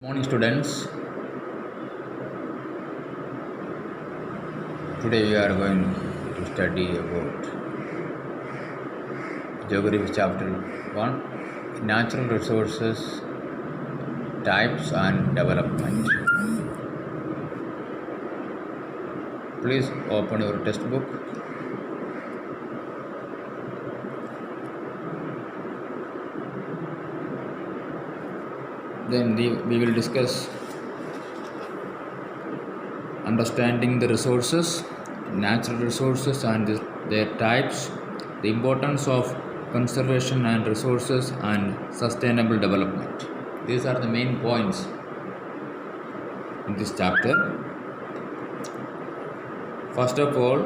Morning students, today we are going to study about Geography chapter 1, Natural Resources, Types and Development. Please open your textbook. Then we will discuss understanding the resources, natural resources and their types, the importance of conservation and resources and sustainable development. These are the main points in this chapter. First of all,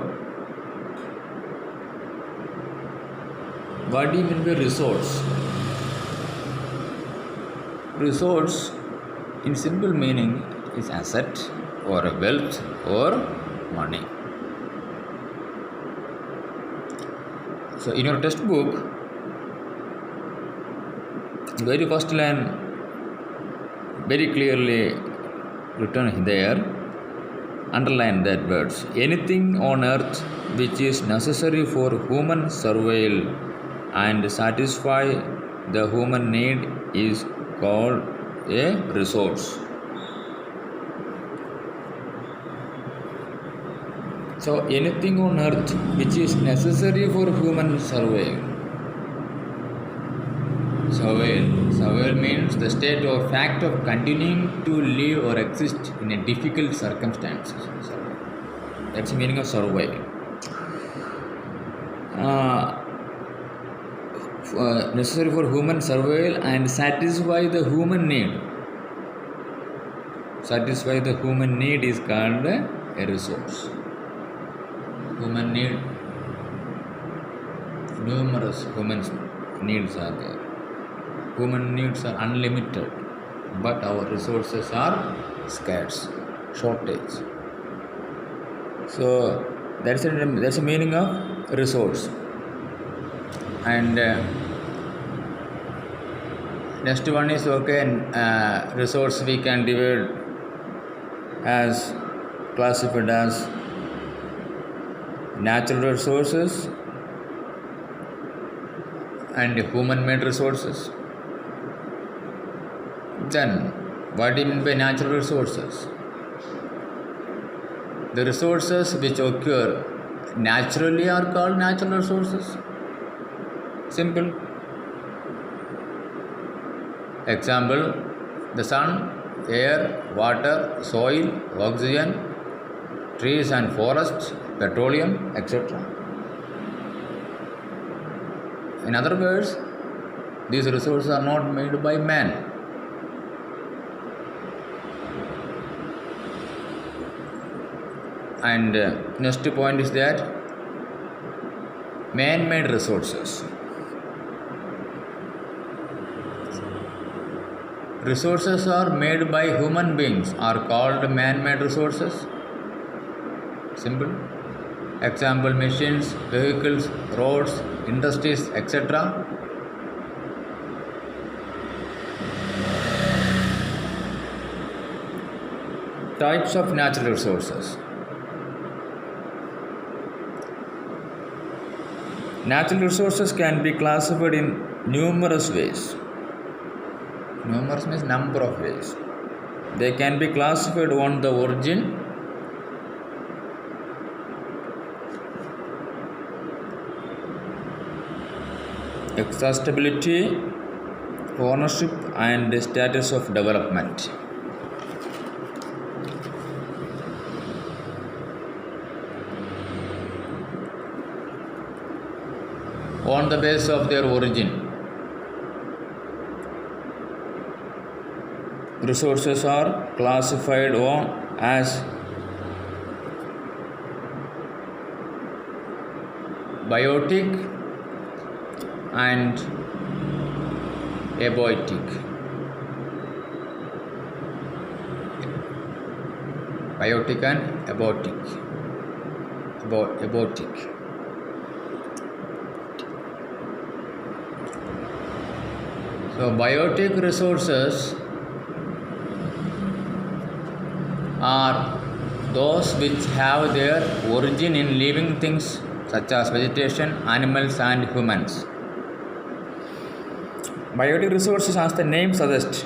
what do you mean by resource? Resource in simple meaning is asset or a wealth or money. So in your textbook, very first line very clearly written there, underline that words. Anything on earth which is necessary for human survival and satisfy the human need is called a resource. So anything on earth which is necessary for human survival. Survival means the state or fact of continuing to live or exist in a difficult circumstances. That's the meaning of survival. Necessary for human survival and satisfy the human need. Satisfy the human need is called a resource. Human need, numerous human needs are there. Human needs are unlimited, but our resources are scarce, shortage. So that's the meaning of resource. And next one is resource we can divide as classified as natural resources and human made resources. Then what do you mean by natural resources? The resources which occur naturally are called natural resources. Simple. Example, the sun, air, water, soil, oxygen, trees and forests, petroleum, etc. In other words, these resources are not made by man. And next point is that man-made resources. Resources are made by human beings are called man-made resources. Simple. Example, machines, vehicles, roads, industries, etc. Types of natural resources. Natural resources can be classified in numerous ways. Numerous means number of ways. They can be classified on the origin, accessibility, ownership and status of development. On the basis of their origin, resources are classified as biotic and abiotic. Biotic and abiotic. Abiotic. So biotic resources are those which have their origin in living things such as vegetation, animals, and humans. Biotic resources, as the name suggests,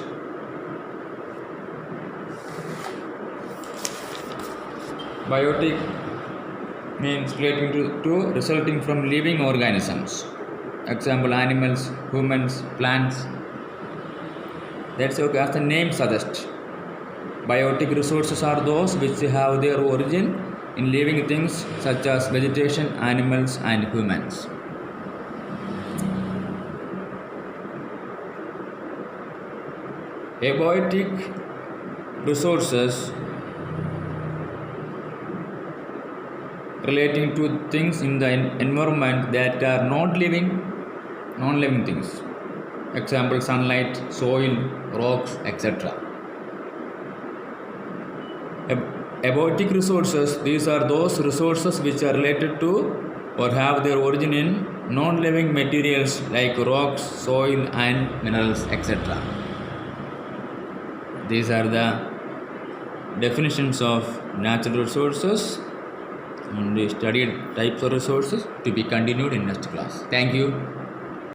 biotic means relating to resulting from living organisms. Example, animals, humans, plants. That's okay, as the name suggests. Biotic resources are those which have their origin in living things such as vegetation, animals, and humans. Abiotic resources relating to things in the environment that are non-living things. Example, sunlight, soil, rocks, etc. Abiotic resources, these are those resources which are related to or have their origin in non-living materials like rocks, soil, and minerals, etc. These are the definitions of natural resources and the studied types of resources, to be continued in next class. Thank you.